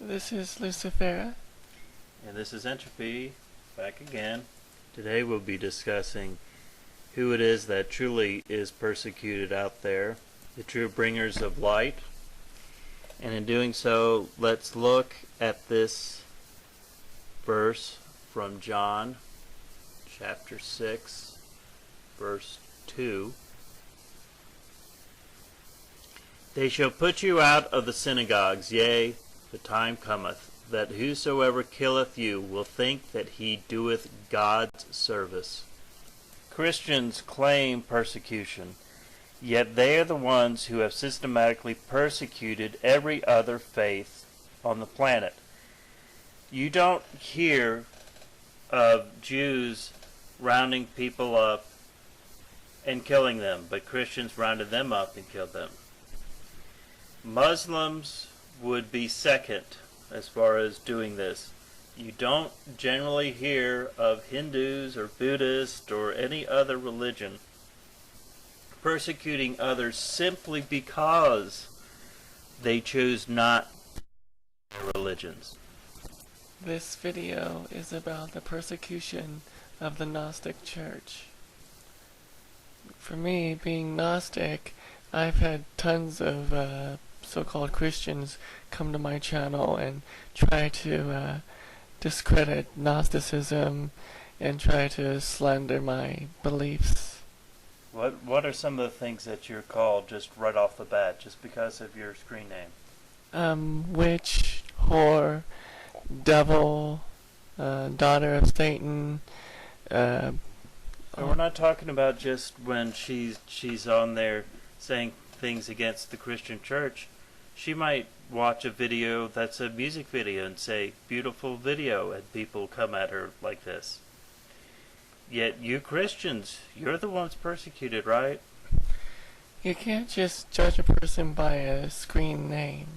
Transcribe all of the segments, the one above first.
This is Lucifera. And this is Entropy, back again. Today we'll be discussing who it is that truly is persecuted out there, the true bringers of light. And in doing so, let's look at this verse from John, chapter 6, verse 2. They shall put you out of the synagogues, yea, the time cometh, that whosoever killeth you will think that he doeth God's service. Christians claim persecution, yet they are the ones who have systematically persecuted every other faith on the planet. You don't hear of Jews rounding people up and killing them, but Christians rounded them up and killed them. Muslims would be second as far as doing this. You don't generally hear of Hindus or Buddhists or any other religion persecuting others simply because they choose not their religions. This video is about the persecution of the Gnostic Church. For me, being Gnostic, I've had tons of so-called Christians come to my channel and try to discredit Gnosticism and try to slander my beliefs. What are some of the things that you're called just right off the bat, just because of your screen name? Witch, whore, devil, daughter of Satan. But we're not talking about just when she's on there saying things against the Christian church. She might watch a video that's a music video and say, beautiful video, and people come at her like this. Yet you Christians, you're the ones persecuted, right? You can't just judge a person by a screen name.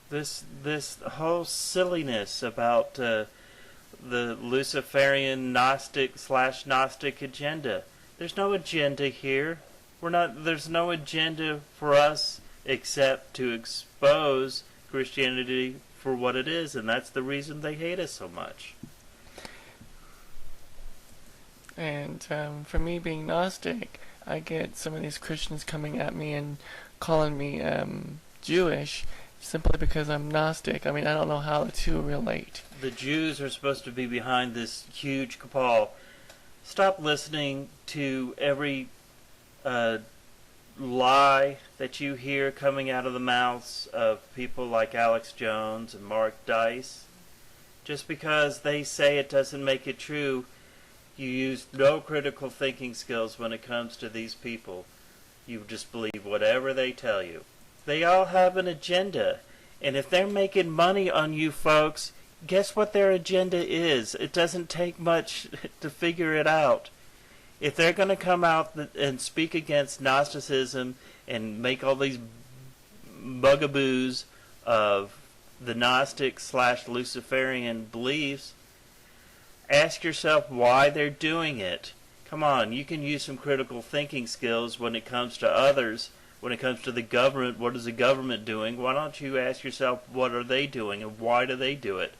This whole silliness about the Luciferian Gnostic agenda. There's no agenda here. There's no agenda for us except to expose Christianity for what it is, and that's the reason they hate us so much. And for me being Gnostic, I get some of these Christians coming at me and calling me Jewish simply because I'm Gnostic. I mean, I don't know how the two relate. The Jews are supposed to be behind this huge cabal. Stop listening to every lie that you hear coming out of the mouths of people like Alex Jones and Mark Dice. Just because they say it doesn't make it true. You use no critical thinking skills when it comes to these people. You just believe whatever they tell you. They all have an agenda. And if they're making money on you folks, guess what their agenda is? It doesn't take much to figure it out. If they're going to come out and speak against Gnosticism and make all these bugaboos of the Gnostic/Luciferian beliefs, ask yourself why they're doing it. Come on, you can use some critical thinking skills when it comes to others. When it comes to the government, what is the government doing? Why don't you ask yourself what are they doing and why do they do it?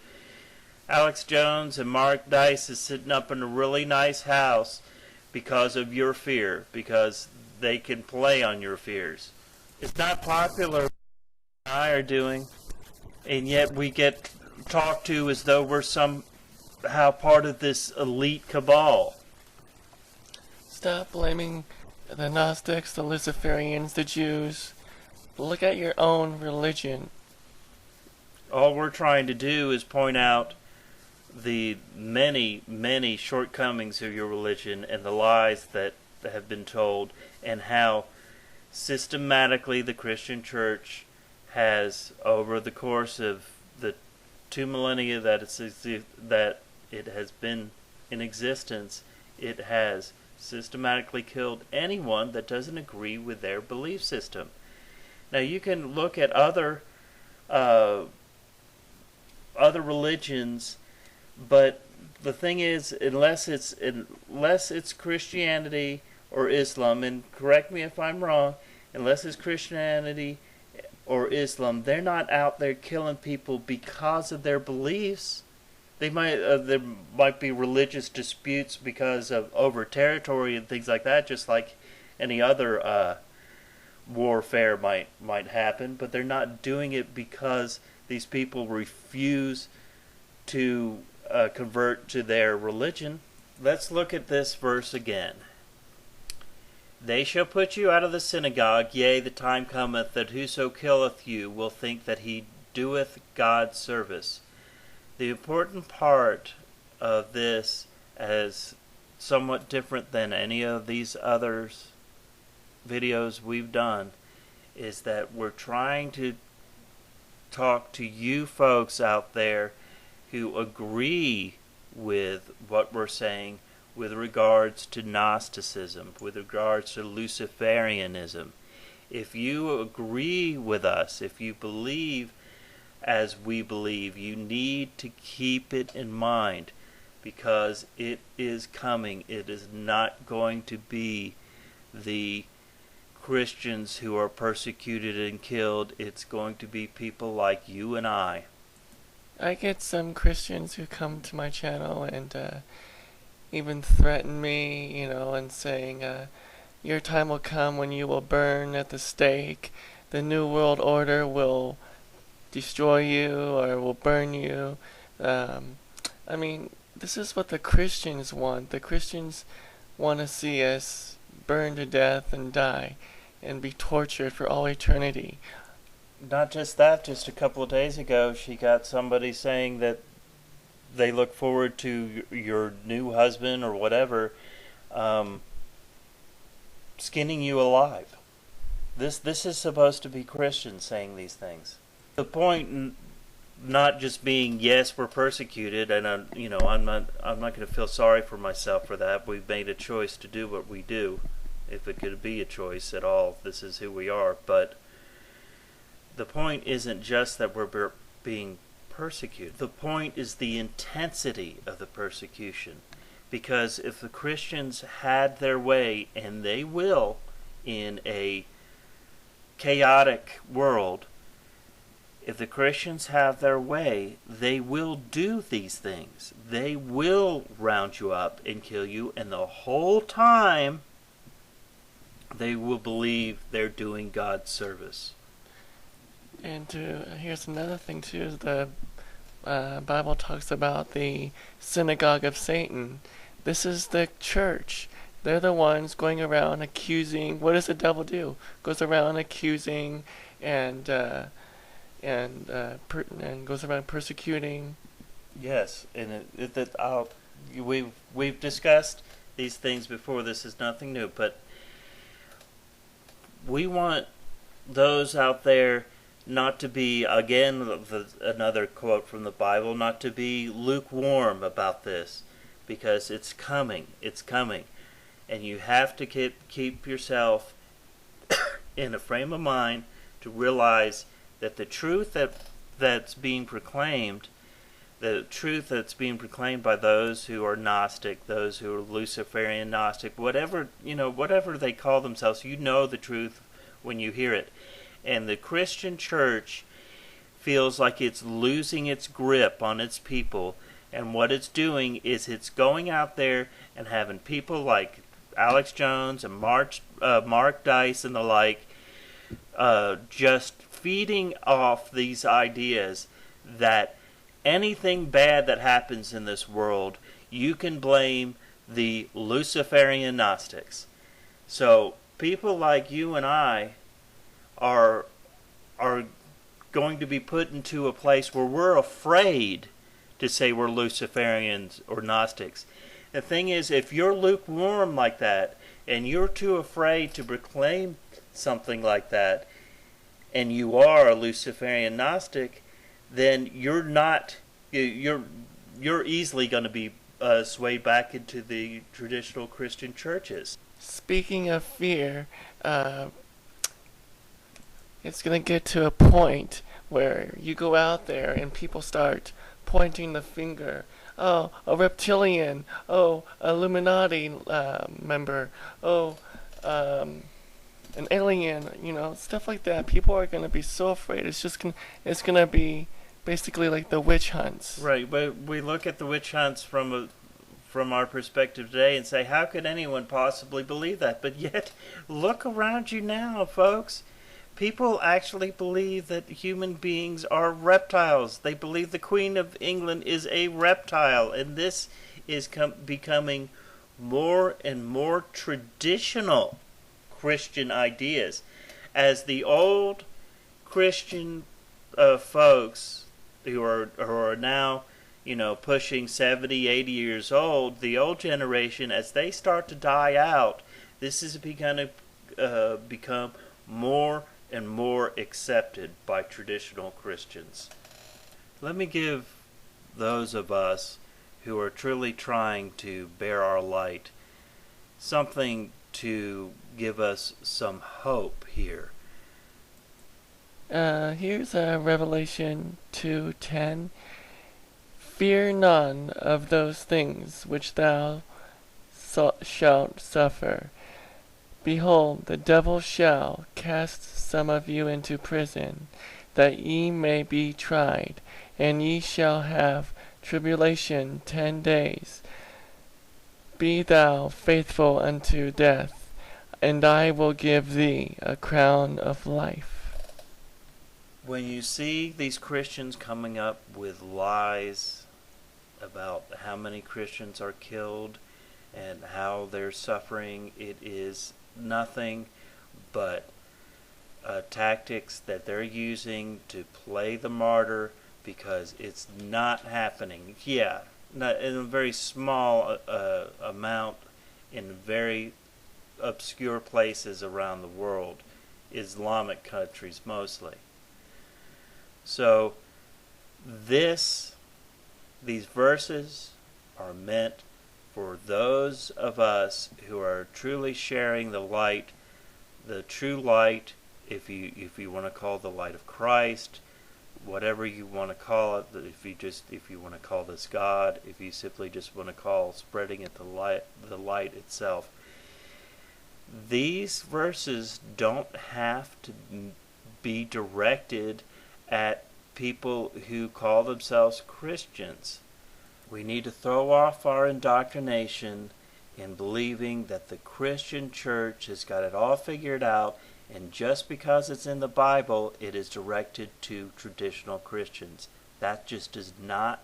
Alex Jones and Mark Dice is sitting up in a really nice house because of your fear, because they can play on your fears. It's not popular what I are doing, and yet we get talked to as though we're somehow part of this elite cabal. Stop blaming the Gnostics, the Luciferians, the Jews. Look at your own religion. All we're trying to do is point out the many, many shortcomings of your religion and the lies that have been told, and how systematically the Christian church has, over the course of the 2 millennia that it has been in existence, it has systematically killed anyone that doesn't agree with their belief system. Now you can look at other religions, but the thing is, unless it's Christianity or Islam, and correct me if I'm wrong, unless it's Christianity or Islam, they're not out there killing people because of their beliefs. They might there might be religious disputes because of over territory and things like that, just like any other warfare might happen. But they're not doing it because these people refuse to convert to their religion. Let's look at this verse again. They shall put you out of the synagogue, yea, the time cometh that whoso killeth you will think that he doeth God service. The important part of this, as somewhat different than any of these other videos we've done, is that we're trying to talk to you folks out there who agree with what we're saying with regards to Gnosticism, with regards to Luciferianism. If you agree with us, if you believe as we believe, you need to keep it in mind, because it is coming. It is not going to be the Christians who are persecuted and killed. It's going to be people like you and I. I get some Christians who come to my channel and even threaten me, and saying, your time will come when you will burn at the stake. The New World Order will destroy you or will burn you. This is what the Christians want. The Christians want to see us burn to death and die and be tortured for all eternity. Not just that, just a couple of days ago she got somebody saying that they look forward to your new husband or whatever skinning you alive. This is supposed to be Christians saying these things. The point not just being, yes, we're persecuted, and I'm not going to feel sorry for myself for that. We've made a choice to do what we do. If it could be a choice at all, this is who we are. But the point isn't just that we're being persecuted. The point is the intensity of the persecution. Because if the Christians had their way, and they will in a chaotic world, if the Christians have their way, they will do these things. They will round you up and kill you, and the whole time they will believe they're doing God's service. And here's another thing too. The Bible talks about the synagogue of Satan. This is the church. They're the ones going around accusing. What does the devil do? Goes around accusing and goes around persecuting. Yes, and we've discussed these things before. This is nothing new, but we want those out there not to be, again, another quote from the Bible, not to be lukewarm about this, because it's coming. It's coming. And you have to keep yourself in a frame of mind to realize that the truth that's being proclaimed, the truth that's being proclaimed by those who are Gnostic, those who are Luciferian, Gnostic, whatever they call themselves, the truth when you hear it. And the Christian church feels like it's losing its grip on its people, and what it's doing is it's going out there and having people like Alex Jones and Mark Dice and the like just feeding off these ideas that anything bad that happens in this world, you can blame the Luciferian Gnostics. So people like you and I are going to be put into a place where we're afraid to say we're Luciferians or Gnostics. The thing is, if you're lukewarm like that, and you're too afraid to proclaim something like that, and you are a Luciferian Gnostic, then you're easily going to be swayed back into the traditional Christian churches. Speaking of fear, it's going to get to a point where you go out there and people start pointing the finger. Oh, a reptilian. Oh, Illuminati member. Oh, an alien, stuff like that. People are gonna be so afraid. It's gonna be basically like the witch hunts. Right, but we look at the witch hunts from our perspective today and say, how could anyone possibly believe that? But yet, look around you now, folks. People actually believe that human beings are reptiles. They believe the Queen of England is a reptile, and this is becoming more and more traditional Christian ideas. As the old Christian folks who are now, pushing 70, 80 years old, the old generation, as they start to die out, this is going to become more and more accepted by traditional Christians. Let me give those of us who are truly trying to bear our light something to give us some hope here. Here's Revelation 2:10. Fear none of those things which thou shalt suffer. Behold, the devil shall cast some of you into prison, that ye may be tried, and ye shall have tribulation 10 days. Be thou faithful unto death, and I will give thee a crown of life. When you see these Christians coming up with lies about how many Christians are killed and how they're suffering, it is nothing but tactics that they're using to play the martyr, because it's not happening. Yeah, not in a very small amount in very obscure places around the world, Islamic countries mostly. So these verses are meant for those of us who are truly sharing the light, the true light, if you want to call the light of Christ, whatever you want to call it, if you want to call this God, if you simply just want to call spreading it the light itself. These verses don't have to be directed at people who call themselves Christians. We need to throw off our indoctrination in believing that the Christian church has got it all figured out, and just because it's in the Bible, it is directed to traditional Christians. That just is not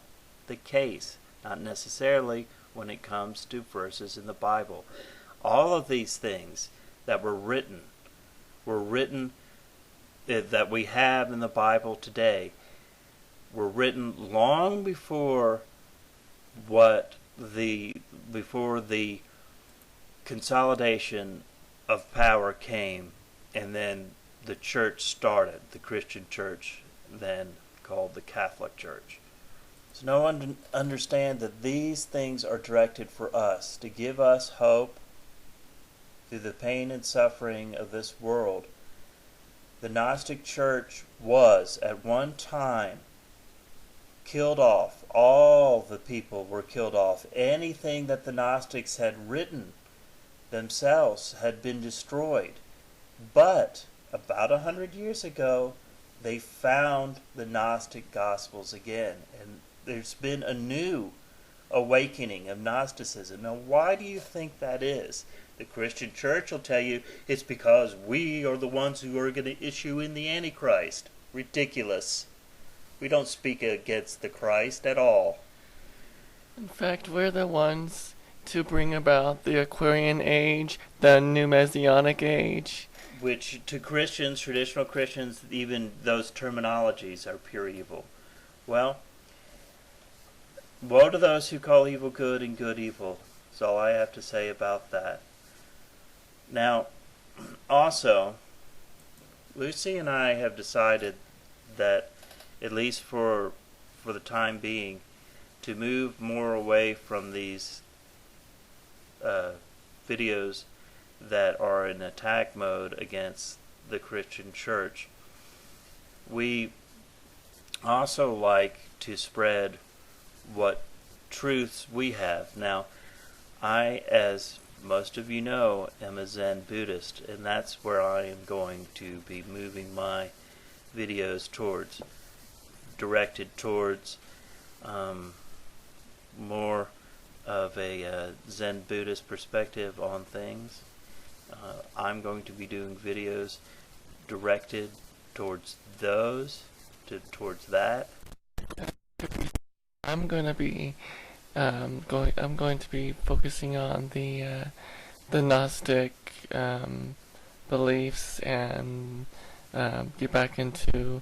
the case, not necessarily when it comes to verses in the Bible. All of these things that were written that we have in the Bible today were written long before the consolidation of power came, and then the church started, the Christian church, then called the Catholic Church. So now understand that these things are directed for us, to give us hope through the pain and suffering of this world. The Gnostic Church was, at one time, killed off. All the people were killed off. Anything that the Gnostics had written themselves had been destroyed. But about 100 years ago, they found the Gnostic Gospels again, and there's been a new awakening of Gnosticism. Now, why do you think that is? The Christian church will tell you it's because we are the ones who are going to issue in the Antichrist. Ridiculous. We don't speak against the Christ at all. In fact, we're the ones to bring about the Aquarian Age, the New Messianic Age. Which, to Christians, traditional Christians, even those terminologies are pure evil. Well, woe to those who call evil good and good evil. That's all I have to say about that. Now, also, Lucy and I have decided that, at least for the time being, to move more away from these videos that are in attack mode against the Christian church. We also like to spread what truths we have. Now, I, as most of you know, am a Zen Buddhist, and that's where I am going to be moving my videos towards, directed towards more of a Zen Buddhist perspective on things. I'm going to be doing videos directed towards towards that. I'm going to be I'm going to be focusing on the Gnostic beliefs, and get back into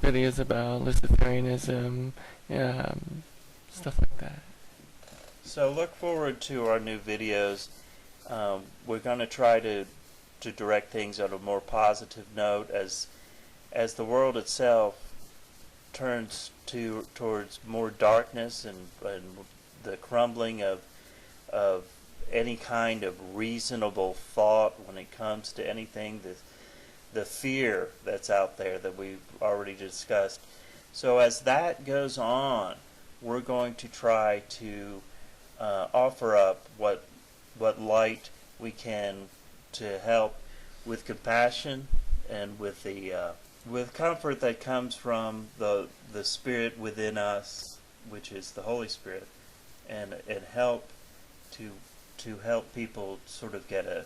videos about Luciferianism, stuff like that. So look forward to our new videos. We're going to try to direct things on a more positive note as the world itself turns towards more darkness and the crumbling of any kind of reasonable thought when it comes to anything. The fear that's out there that we've already discussed. So as that goes on, we're going to try to offer up what light we can to help with compassion and with the with comfort that comes from the Spirit within us, which is the Holy Spirit, and help to help people sort of get a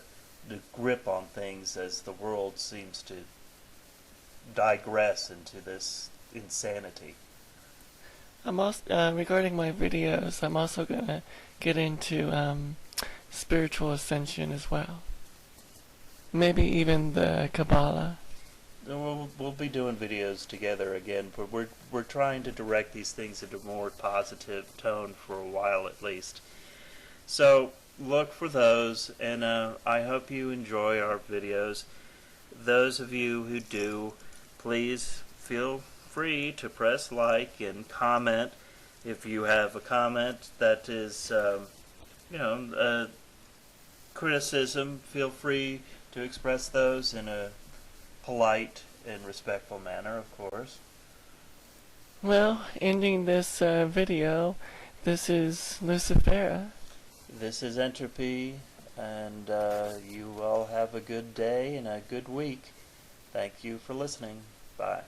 grip on things as the world seems to digress into this insanity. I'm also regarding my videos. I'm also gonna get into spiritual ascension as well. Maybe even the Kabbalah. We'll be doing videos together again, but we're trying to direct these things into a more positive tone for a while at least. So look for those, and I hope you enjoy our videos. Those of you who do, please feel free to press like and comment. If you have a comment that is, criticism, feel free to express those in a polite and respectful manner, of course. Well, ending this video, this is Lucifera. This is Entropy, and you all have a good day and a good week. Thank you for listening. Bye.